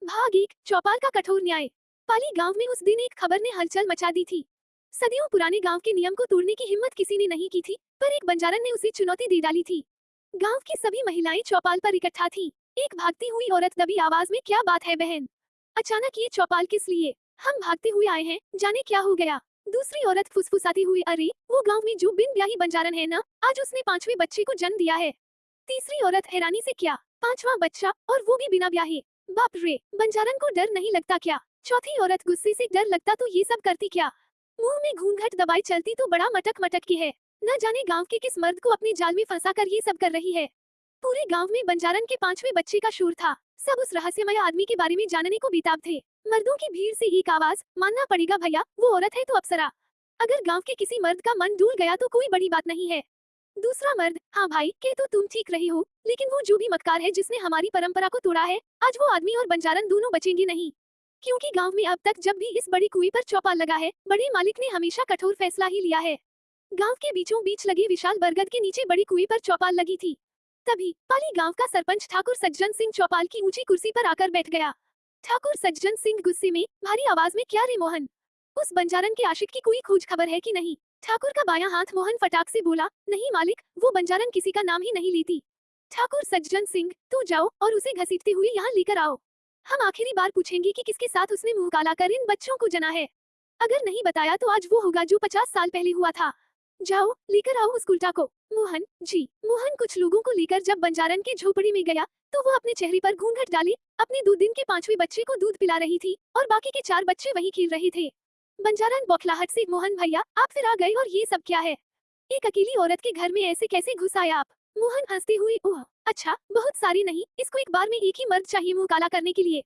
भाग एक चौपाल का कठोर न्याय। पाली गांव में उस दिन एक खबर ने हलचल मचा दी थी। सदियों पुराने गांव के नियम को तोड़ने की हिम्मत किसी ने नहीं की थी, पर एक बंजारन ने उसे चुनौती दे डाली थी। गांव की सभी महिलाएं चौपाल पर इकट्ठा थीं। एक भागती हुई औरत दबी आवाज में, क्या बात है बहन, अचानक ये चौपाल किस लिए? हम भागते हुए आए हैं, जाने क्या हो गया। दूसरी औरत फुसफुसाती हुई, अरे वो गांव में जो बिन ब्याही बंजारन है ना, आज उसने 5वें बच्चे को जन्म दिया है। तीसरी औरत हैरानी से, क्या 5वां बच्चा, और वो भी बिना ब्याहे? बाप रे, बंजारन को डर नहीं लगता क्या? चौथी औरत गुस्से से, डर लगता तो ये सब करती क्या? मुंह में घूंघट दबाए चलती तो बड़ा मटक मटक की है। न जाने गांव के किस मर्द को अपने जाल में फंसा कर ये सब कर रही है। पूरे गांव में बंजारन के 5वें बच्चे का शोर था। सब उस रहस्यमय आदमी के बारे में जानने को बेताब थे। मर्दों की भीड़ से एक आवाज, मानना पड़ेगा भैया, वो औरत है तो अप्सरा। अगर गांव के किसी मर्द का मन डूल गया तो कोई बड़ी बात नहीं है। दूसरा मर्द, हाँ भाई, कह तो तुम ठीक रही हो, लेकिन वो जो भी मक्कार है जिसने हमारी परंपरा को तोड़ा है, आज वो आदमी और बंजारन दोनों बचेंगे नहीं। क्योंकि गांव में अब तक जब भी इस बड़ी कुएं पर चौपाल लगा है, बड़े मालिक ने हमेशा कठोर फैसला ही लिया है। गांव के बीचों बीच लगे विशाल बरगद के नीचे बड़ी कुएं पर चौपाल लगी थी। तभी पाली गांव का सरपंच ठाकुर सज्जन सिंह चौपाल की ऊंची कुर्सी पर आकर बैठ गया। ठाकुर सज्जन सिंह गुस्से में भारी आवाज में, क्या रे मोहन, उस बंजारन के आशिक की कोई खोज खबर है कि नहीं? ठाकुर का बायां हाथ मोहन फटाक से बोला, नहीं मालिक, वो बंजारन किसी का नाम ही नहीं लेती। ठाकुर सज्जन सिंह, तू जाओ और उसे घसीटते हुए यहाँ लेकर आओ। हम आखिरी बार पूछेंगे कि किसके साथ उसने मुंह काला कर इन बच्चों को जना है। अगर नहीं बताया तो आज वो होगा जो 50 साल पहले हुआ था। जाओ, लेकर आओ उस उल्टा को। मोहन जी। मोहन कुछ लोगों को लेकर जब बंजारन की झोपड़ी में गया, तो वो अपने चेहरे पर घूंघट डाले अपने 2 दिन के 5वें बच्चे को दूध पिला रही थी और बाकी के 4 बच्चे वहीं खेल रहे थे। बंजारन बौखलाहट से, मोहन भैया, आप फिर आ गए और ये सब क्या है? एक अकेली औरत के घर में ऐसे कैसे घुस आए आप? मोहन हंसते हुए, ओह अच्छा, बहुत सारी नहीं, इसको एक बार में एक ही मर्द चाहिए मुंह काला करने के लिए।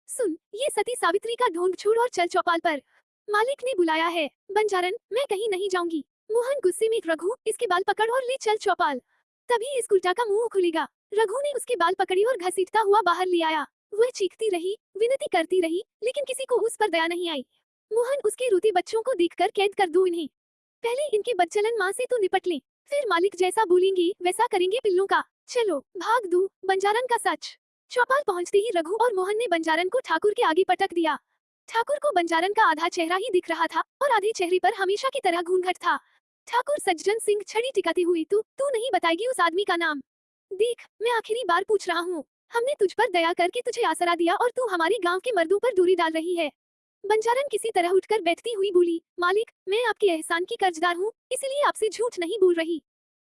सुन, ये सती सावित्री का ढोंग छोड़ और चल चौपाल पर, मालिक ने बुलाया है। बंजारन, मैं कहीं नहीं जाऊंगी। मोहन गुस्से में, रघु, इसके बाल पकड़ और ले चल चौपाल, तभी इस उल्टा का मुंह खुलेगा। रघु ने उसके बाल पकड़ी और घसीटता हुआ बाहर ले आया। वह चीखती रही, विनती करती रही, लेकिन किसी को उस पर दया नहीं आई। मोहन उसके रोते बच्चों को देखकर, कैद कर दो इन्हें, पहले इनके बच्चलन माँ से तो निपट लें, फिर मालिक जैसा बोलेंगे वैसा करेंगे पिल्लों का। चलो भाग दो, बंजारन का सच। चौपाल पहुंचते ही रघु और मोहन ने बंजारन को ठाकुर के आगे पटक दिया। ठाकुर को बंजारन का आधा चेहरा ही दिख रहा था और आधे चेहरे पर हमेशा की तरह घूंघट था। ठाकुर सज्जन सिंह छड़ी टिकाते हुए, तू नहीं बताएगी उस आदमी का नाम? देख, मैं आखिरी बार पूछ रहा हूँ, हमने तुझ पर दया करके तुझे आसरा दिया और तू हमारे गांव के मर्दों पर डोरी डाल रही है। बंजारन किसी तरह उठकर बैठती हुई बोली, मालिक, मैं आपके एहसान की कर्जदार हूँ, इसलिए आपसे झूठ नहीं बोल रही।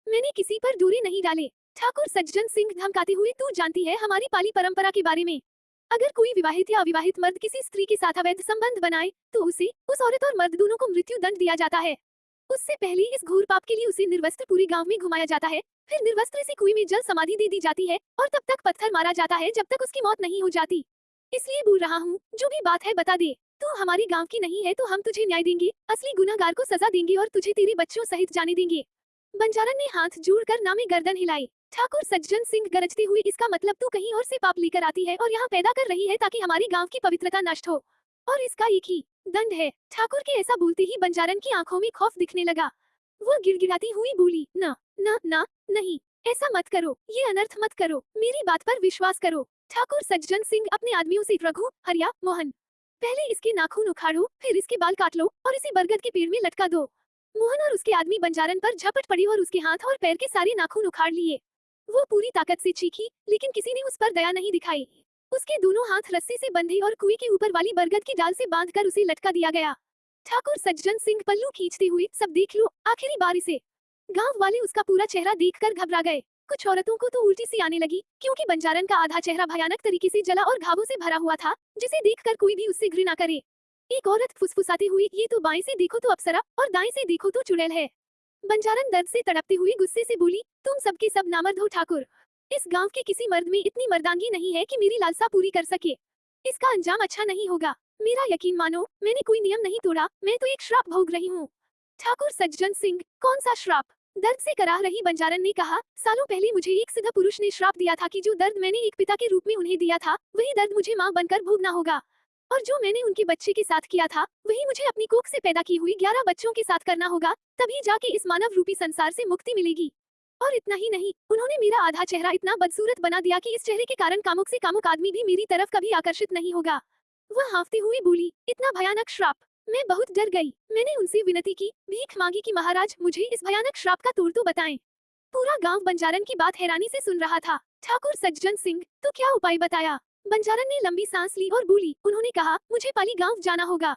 मैंने किसी पर डोरी नहीं डाले। ठाकुर सज्जन सिंह धमकाते हुए, तू जानती है हमारी पाली परंपरा के बारे में, अगर कोई विवाहित या अविवाहित मर्द किसी स्त्री के साथ अवैध संबंध बनाए, तो उसे, उस औरत और मर्द दोनों को मृत्यु दंड दिया जाता है। उससे पहले इस घोर पाप के लिए उसे निर्वस्त्र पूरे गांव में घुमाया जाता है, फिर निर्वस्त्र से कुएं में जल समाधि दे दी जाती है और तब तक पत्थर मारा जाता है जब तक उसकी मौत नहीं हो जाती। इसलिए बोल रहा हूँ, जो भी बात है बता दे। तू हमारे गांव की नहीं है तो हम तुझे न्याय देंगे, असली गुनहगार को सजा देंगे और तुझे तेरे बच्चों सहित जाने देंगे। बंजारन ने हाथ जोड़कर नामे गर्दन हिलाई। ठाकुर सज्जन सिंह गरजते हुए, इसका मतलब तू कहीं और से पाप लेकर आती है और यहाँ पैदा कर रही है ताकि हमारे गांव की पवित्रता नष्ट हो, और इसका एक ही दंड है। ठाकुर के ऐसा बोलते ही बंजारन की आंखों में खौफ दिखने लगा। वो गिड़गिड़ाती हुई बोली, ना ना ना, नहीं, ऐसा मत करो, ये अनर्थ मत करो, मेरी बात पर विश्वास करो। ठाकुर सज्जन सिंह अपने आदमियों से, रघु, हरिया, मोहन, पहले इसके नाखून उखाड़ो, फिर इसके बाल काट लो और इसे बरगद के पेड़ में लटका दो। मोहन और उसके आदमी बंजारन पर झपट पड़ी और उसके हाथ और पैर के सारे नाखून उखाड़ लिए। वो पूरी ताकत से चीखी, लेकिन किसी ने उस पर दया नहीं दिखाई। उसके दोनों हाथ रस्सी से बंधे और कुएं के ऊपर वाली बरगद की डाल से बांधकर उसे लटका दिया गया। ठाकुर सज्जन सिंह पल्लू खींचते हुए, सब देख लो, आखिरी बार इसे। गांव वाले उसका पूरा चेहरा देखकर घबरा गए। कुछ औरतों को तो उल्टी सी आने लगी, क्योंकि बंजारन का आधा चेहरा भयानक तरीके से जला और घावों से भरा हुआ था, जिसे देखकर कोई भी उससे घृणा करे। एक औरत फुसफुसाते हुई, ये तो बाएं से देखो तो अप्सरा और दाएं से देखो तो चुड़ैल है। बंजारन दर्द से तड़पते हुए गुस्से से बोली, तुम सबके सब नामर्द हो ठाकुर। इस गांव के किसी मर्द में इतनी मर्दांगी नहीं है कि मेरी लालसा पूरी कर सके। इसका अंजाम अच्छा नहीं होगा। मेरा यकीन मानो, मैंने कोई नियम नहीं तोड़ा, मैं तो एक श्राप भोग रही हूँ। ठाकुर सज्जन सिंह, कौन सा श्राप? दर्द से कराह रही बंजारन ने कहा, सालों पहले मुझे एक सिद्ध पुरुष ने श्राप दिया था कि जो दर्द मैंने एक पिता के रूप में उन्हें दिया था, वही दर्द मुझे माँ बनकर भोगना होगा। और जो मैंने उनके बच्चे के साथ किया था, वही मुझे अपनी कोख से पैदा की हुई 11 बच्चों के साथ करना होगा, तभी जाके इस मानव रूपी संसार से मुक्ति मिलेगी। और इतना ही नहीं, उन्होंने मेरा आधा चेहरा इतना बदसूरत बना दिया कि इस चेहरे के कारण कामुक से कामुक आदमी भी मेरी तरफ कभी आकर्षित नहीं होगा। वह हाँफते हुए बोली, इतना भयानक श्राप। मैं बहुत डर गई। मैंने उनसे विनती की, भीख मांगी कि महाराज मुझे इस भयानक श्राप का तोड़ तो बताएं। पूरा गांव बंजारन की बात हैरानी से सुन रहा था। ठाकुर सज्जन सिंह, तो क्या उपाय बताया? बंजारन ने लंबी सांस ली और बोली, उन्होंने कहा मुझे पाली गांव जाना होगा।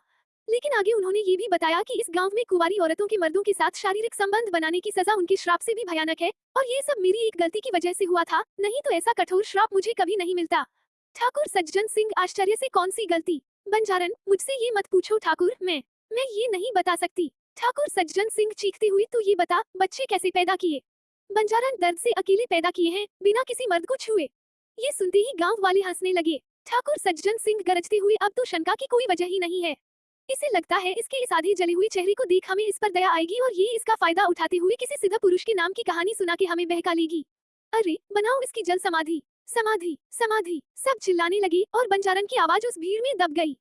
लेकिन आगे उन्होंने ये भी बताया कि इस गांव में कुंवारी औरतों के मर्दों के साथ शारीरिक संबंध बनाने की सजा उनके श्राप से भी भयानक है, और ये सब मेरी एक गलती की वजह से हुआ था, नहीं तो ऐसा कठोर श्राप मुझे कभी नहीं मिलता। ठाकुर सज्जन सिंह आश्चर्य से, कौन सी गलती? बंजारन, मुझसे ये मत पूछो ठाकुर, मैं ये नहीं बता सकती। ठाकुर सज्जन सिंह चीखती हुई, तो ये बता, बच्चे कैसे पैदा किए? बंजारन, दर्द से अकेले पैदा किए हैं, बिना किसी मर्द को छुए। ये सुनते ही गांव वाले हंसने लगे। ठाकुर सज्जन सिंह गरजते हुए, अब तो शंका की कोई वजह ही नहीं है। इसे लगता है इसके इस आधे जले हुए चेहरे को देख हमें इस पर दया आएगी और ये इसका फायदा उठाते हुए किसी सिद्ध पुरुष के नाम की कहानी सुना के हमें बहका लेगी। अरे बनाओ इसकी जल समाधि, समाधि, समाधि। सब चिल्लाने लगे और बंजारन की आवाज उस भीड़ में दब गई।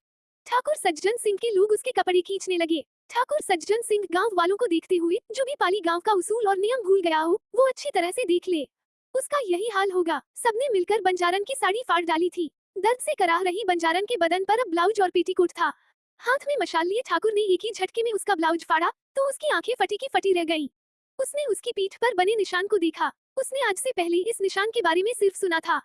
ठाकुर सज्जन सिंह के लोग उसके कपड़े खींचने लगे। ठाकुर सज्जन सिंह गांव वालों को देखते हुए, जो भी पाली गांव का उसूल और नियम भूल गया हो वो अच्छी तरह से देख ले, उसका यही हाल होगा। सबने मिलकर बंजारन की साड़ी फाड़ डाली थी। दर्द से कराह रही बंजारन के बदन पर अब ब्लाउज और पेटीकोट था। हाथ में मशाल लिए ठाकुर ने एक ही झटके में उसका ब्लाउज फाड़ा तो उसकी आंखें फटी की फटी रह गईं। उसने उसकी पीठ पर बने निशान को देखा। उसने आज से पहले इस निशान के बारे में सिर्फ सुना था।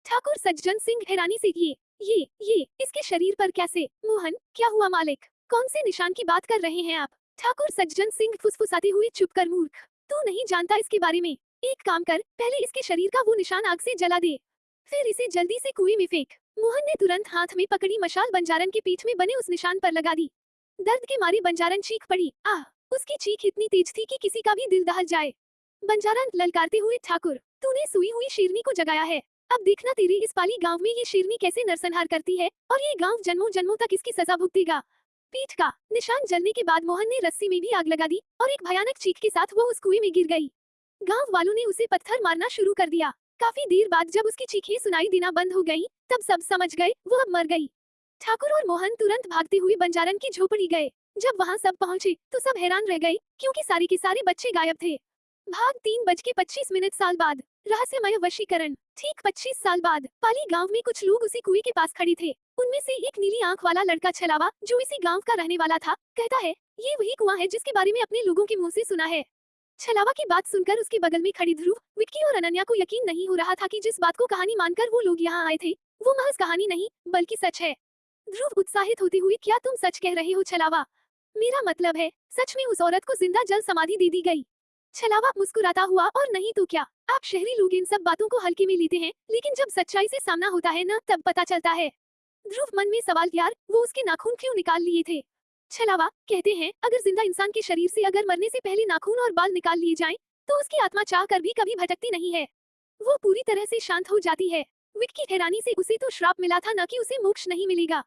ठाकुर सज्जन सिंह हैरानी से, ये इसके शरीर पर कैसे? मोहन, क्या हुआ मालिक? कौन से निशान की बात कर रहे हैं आप? ठाकुर सज्जन सिंह फुसफुसाते हुए, चुप कर मूर्ख, तू नहीं जानता इसके बारे में। एक काम कर, पहले इसके शरीर का वो निशान आग से जला दे, फिर इसे जल्दी से कुएं में फेंक। मोहन ने तुरंत हाथ में पकड़ी मशाल बंजारन की पीठ में बने उस निशान पर लगा दी। दर्द के मारे बंजारन चीख पड़ी। आह! उसकी चीख इतनी तेज थी कि किसी का भी दिल दहल जाए। बंजारन ललकारते हुए, ठाकुर, तूने सोई हुई शेरनी को जगाया है। अब देखना तेरे इस पाली गांव में ये शेरनी कैसे नरसंहार करती है, और ये गांव जन्मों जन्मों तक इसकी सजा भुगतेगा। पीठ का निशान जलने के बाद मोहन ने रस्सी में भी आग लगा दी और एक भयानक चीख के साथ वो उस कुएं में गिर गई। गांव वालों ने उसे पत्थर मारना शुरू कर दिया। काफी देर बाद जब उसकी चीखें सुनाई देना बंद हो गईं, तब सब समझ गए वो अब मर गई। ठाकुर और मोहन तुरंत भागते हुए बंजारन की झोपड़ी गए। जब वहां सब पहुंचे तो सब हैरान रह गए, क्योंकि सारे के सारे बच्चे गायब थे। भाग 3:25 साल बाद, रहस्यमय वशीकरण। ठीक 25 साल बाद पाली गांव में कुछ लोग उसी कुएं के पास खड़े थे। उनमें से एक नीली आंख वाला लड़का छलावा, जो इसी गांव का रहने वाला था, कहता है, ये वही कुआं है जिसके बारे में अपने लोगों के मुंह से सुना है। छलावा की बात सुनकर उसके बगल में खड़ी ध्रुव, विक्की और अनन्या को यकीन नहीं हो रहा था कि जिस बात को कहानी मानकर वो लोग यहाँ आए थे वो महज कहानी नहीं बल्कि सच है। ध्रुव उत्साहित होते हुए, क्या तुम सच कह रहे हो छलावा? मेरा मतलब है, सच में उस औरत को जिंदा जल समाधि दे दी गई। छलावा मुस्कुराता हुआ, और नहीं तो क्या, आप शहरी लोग इन सब बातों को हल्के में लेते हैं, लेकिन जब सच्चाई से सामना होता है ना, तब पता चलता है। ध्रुव मन में सवाल, यार वो उसके नाखून क्यों निकाल लिए थे? छलावा कहते हैं, अगर जिंदा इंसान के शरीर से अगर मरने से पहले नाखून और बाल निकाल लिए जाएं, तो उसकी आत्मा चाह कर भी कभी भटकती नहीं है, वो पूरी तरह से शांत हो जाती है। विक्की हैरानी से, उसे तो श्राप मिला था, न कि उसे मोक्ष नहीं मिलेगा।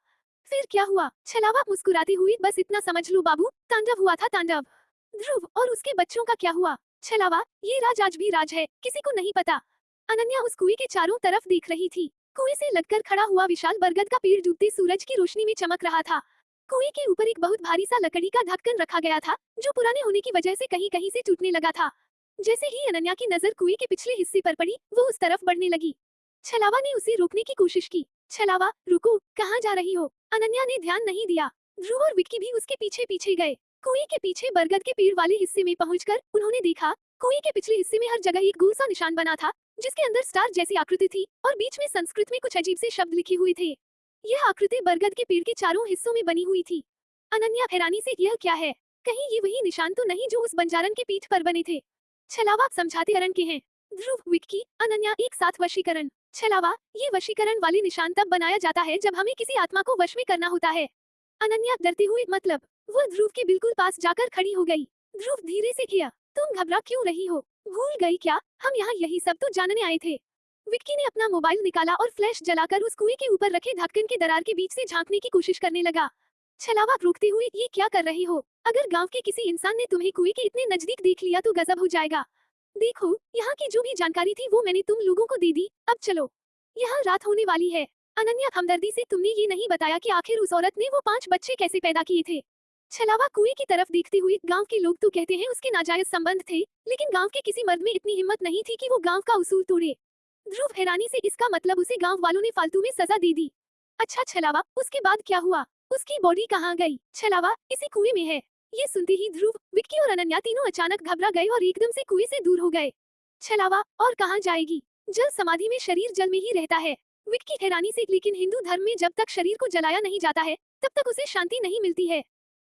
फिर क्या हुआ? छलावा मुस्कुराते हुए, बस इतना समझ लो बाबू, तांडव हुआ था, तांडव। ध्रुव, और उसके बच्चों का क्या हुआ? छलावा, ये राज आज भी राज है, किसी को नहीं पता। अनन्या उस कुएं के चारों तरफ देख रही थी। कुएं से लगकर खड़ा हुआ विशाल बरगद का पेड़ डूबते सूरज की रोशनी में चमक रहा था। कुएं के ऊपर एक बहुत भारी सा लकड़ी का ढक्कन रखा गया था, जो पुराने होने की वजह से कहीं कहीं से टूटने लगा था। जैसे ही अनन्या की नजर कुएं के पिछले हिस्से पर पड़ी, वो उस तरफ बढ़ने लगी। छलावा ने उसे रोकने की कोशिश की। छलावा, रुको, कहाँ जा रही हो? अनन्या ने ध्यान नहीं दिया। ध्रुव और विक्की भी उसके पीछे पीछे गए। कुएं के पीछे बरगद के पेड़ वाले हिस्से में पहुंचकर उन्होंने देखा, कुएं के पिछले हिस्से में हर जगह एक गोल सा निशान बना था, जिसके अंदर स्टार जैसी आकृति थी और बीच में संस्कृत में कुछ अजीब से शब्द लिखे हुए थे। यह आकृति बरगद के पेड़ के चारों हिस्सों में बनी हुई थी। अनन्या हैरानी से, यह क्या है? कहीं ये वही निशान तो नहीं जो उस बंजारन के पीठ पर बने थे? छलावा समझाते अरण के हैं। ध्रुव, विक्की, अनन्या एक साथ, वशीकरण। छलावा, ये वशीकरण वाले निशान तब बनाया जाता है जब हमें किसी आत्मा को वश में करना होता है। अनन्या डरते हुए, मतलब? वो ध्रुव के बिल्कुल पास जाकर खड़ी हो गई। ध्रुव धीरे से किया, तुम घबरा क्यों रही हो? भूल गई क्या, हम यहाँ यही सब तो जानने आए थे। विक्की ने अपना मोबाइल निकाला और फ्लैश जलाकर उस कुएं के ऊपर रखे ढक्कन के दरार के बीच से झांकने की कोशिश करने लगा। छलावा रोकते हुए, ये क्या कर रही हो? अगर गांव के किसी इंसान ने तुम्हें कुएं के इतने नजदीक देख लिया तो गजब हो जाएगा। देखो, यहाँ की जो भी जानकारी थी वो मैंने तुम लोगों को दे दी, अब चलो, यहाँ रात होने वाली है। अनन्या हमदर्दी से, तुमने ये नहीं बताया कि आखिर उस औरत ने वो 5 बच्चे कैसे पैदा किए थे? छलावा कुएं की तरफ देखते हुए, गांव के लोग तो कहते हैं उसके नाजायज संबंध थे, लेकिन गांव के किसी मर्द में इतनी हिम्मत नहीं थी कि वो गांव का उसूल तोड़े। ध्रुव हैरानी से, इसका मतलब उसे गांव वालों ने फालतू में सजा दे दी। अच्छा छलावा, उसके बाद क्या हुआ? उसकी बॉडी कहाँ गई? छलावा, इसी कुएं में है। ये सुनते ही ध्रुव, विक्की और अनन्या तीनों अचानक घबरा गए और एकदम से कुएं से दूर हो गए। छलावा, और कहाँ जाएगी? जल समाधि में शरीर जल में ही रहता है। विक्की हैरानी से, लेकिन हिंदू धर्म में जब तक शरीर को जलाया नहीं जाता है, तब तक उसे शांति नहीं मिलती है।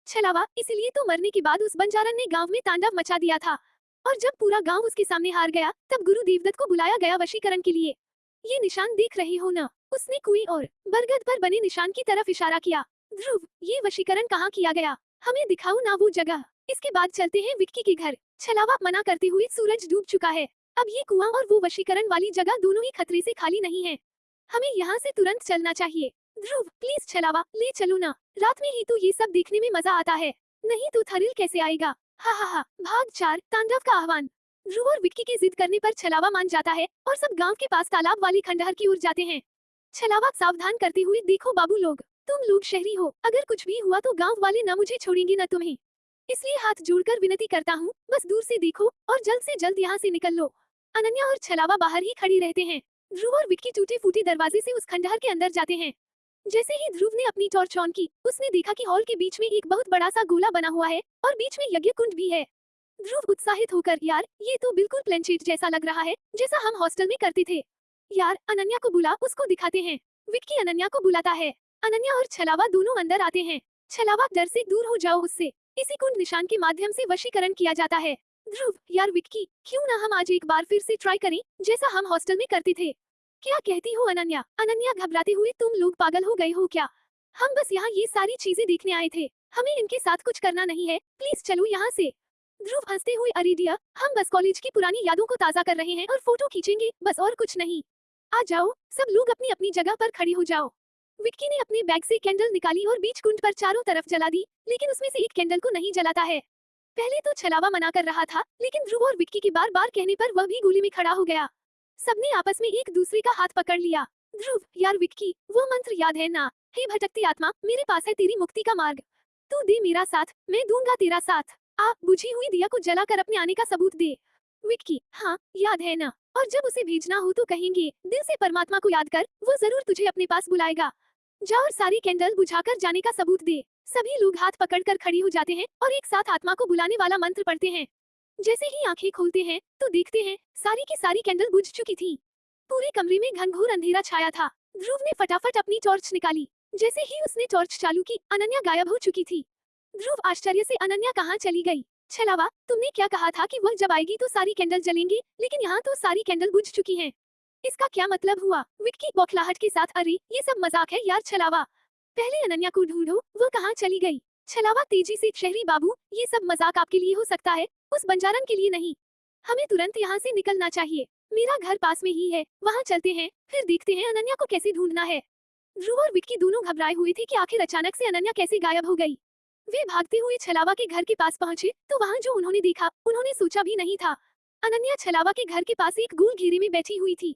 छलावा, इसलिए तो मरने के बाद उस बंजारन ने गांव में तांडव मचा दिया था। और जब पूरा गांव उसके सामने हार गया, तब गुरु देवदत्त को बुलाया गया वशीकरण के लिए। ये निशान देख रहे हो ना? उसने कुएं और बरगद पर बने निशान की तरफ इशारा किया। ध्रुव, ये वशीकरण कहाँ किया गया? हमें दिखाओ ना वो जगह। इसके बाद चलते हैं विक्की के घर। छलावा मना करते हुए, सूरज डूब चुका है। अब ये कुआं और वो वशीकरण वाली जगह दोनों ही खतरे से खाली नहीं है। हमें यहाँ से तुरंत चलना चाहिए। ध्रुव, प्लीज छलावा, ले चलो ना। रात में ही तो ये सब देखने में मजा आता है, नहीं तो थरिल कैसे आएगा? हा हा हा। भाग 4, तांडव का आह्वान। ध्रुव और विक्की के जिद करने पर छलावा मान जाता है और सब गांव के पास तालाब वाली खंडहर की ओर जाते हैं। छलावा सावधान करते हुए, देखो बाबू लोग, तुम लोग शहरी हो, अगर कुछ भी हुआ तो गांव वाले न मुझे छोड़ेंगे न तुम्हें। इसलिए हाथ जोड़कर विनती करता हूँ, बस दूर से देखो और जल्द से जल्द यहाँ से निकल लो। अनन्या और छलावा बाहर ही खड़ी रहते हैं। ध्रुव और विक्की टूटे फूटे दरवाजे से उस खंडहर के अंदर जाते हैं। जैसे ही ध्रुव ने अपनी टॉर्च ऑन की, उसने देखा कि हॉल के बीच में एक बहुत बड़ा सा गोला बना हुआ है और बीच में यज्ञ कुंड भी है। ध्रुव उत्साहित होकर, यार ये तो बिल्कुल प्लेनशीट जैसा लग रहा है, जैसा हम हॉस्टल में करते थे। यार अनन्या को बुला, उसको दिखाते हैं। विक्की अनन्या को बुलाता है। अनन्या और छलावा दोनों अंदर आते हैं। छलावा, डर से दूर हो जाओ उससे। इसी कुंड निशान के माध्यम से वशीकरण किया जाता है। ध्रुव, यार विक्की, क्यों ना हम आज एक बार फिर से ट्राई करें, जैसा हम हॉस्टल में करते थे। क्या कहती हो अनन्या? अनन्या घबराते हुए, तुम लोग पागल हो गए हो क्या? हम बस यहाँ ये सारी चीजें देखने आए थे, हमें इनके साथ कुछ करना नहीं है, प्लीज चलो यहाँ से। ध्रुव हंसते हुए, अरे डियर, हम बस कॉलेज की पुरानी यादों को ताजा कर रहे हैं और फोटो खींचेंगे, बस और कुछ नहीं। आ जाओ, सब लोग अपनी अपनी जगह पर खड़े हो जाओ। विक्की ने अपने बैग से कैंडल निकाली और बीच कुंड पर चारों तरफ जला दी, लेकिन उसमें से एक कैंडल को नहीं जलाता है। पहले तो छलावा मना कर रहा था, लेकिन ध्रुव और विक्की के बार बार कहने पर वह भी गोली में खड़ा हो गया। सबने आपस में एक दूसरे का हाथ पकड़ लिया। ध्रुव, यार विक्की, वो मंत्र याद है ना? हे भटकती आत्मा, मेरे पास है तेरी मुक्ति का मार्ग। तू दे मेरा साथ, मैं दूंगा तेरा साथ। आ, बुझी हुई दिया को जलाकर अपने आने का सबूत दे। विक्की, हाँ याद है ना? और जब उसे भेजना हो तो कहेंगे, दिल से परमात्मा को याद कर, वो जरूर तुझे अपने पास बुलाएगा। जा और सारी कैंडल बुझाकर जाने का सबूत दे। सभी लोग हाथ पकड़कर खड़ी हो जाते हैं और एक साथ आत्मा को बुलाने वाला मंत्र पढ़ते हैं। जैसे ही आंखें खोलते हैं, तो देखते हैं सारी की सारी कैंडल बुझ चुकी थी। पूरे कमरे में घनघोर अंधेरा छाया था। ध्रुव ने फटाफट अपनी टॉर्च निकाली। जैसे ही उसने टॉर्च चालू की, अनन्या गायब हो चुकी थी। ध्रुव आश्चर्य से, अनन्या कहाँ चली गई? छलावा, तुमने क्या कहा था कि वह जब आएगी तो सारी कैंडल जलेंगे, लेकिन यहाँ तो सारी कैंडल बुझ चुकी हैं। इसका क्या मतलब हुआ? विक्की बौखलाहट के साथ, अरे ये सब मजाक है यार छलावा, पहले अनन्या को ढूंढो, वो कहाँ चली गई? छलावा तेजी से, शहरी बाबू, ये सब मजाक आपके लिए हो सकता है, उस बंजारन के लिए नहीं। हमें तुरंत यहाँ से निकलना चाहिए। मेरा घर पास में ही है, वहाँ चलते हैं, फिर देखते हैं अनन्या को कैसे ढूंढना है। ध्रुव और विक्की दोनों घबराए हुए थे कि आखिर अचानक से अनन्या कैसे गायब हो गई। वे भागते हुए छलावा के घर के पास पहुंचे, तो वहाँ जो उन्होंने देखा, उन्होंने सोचा भी नहीं था। अनन्या छलावा के घर के पास एक गोल घेरे में बैठी हुई थी।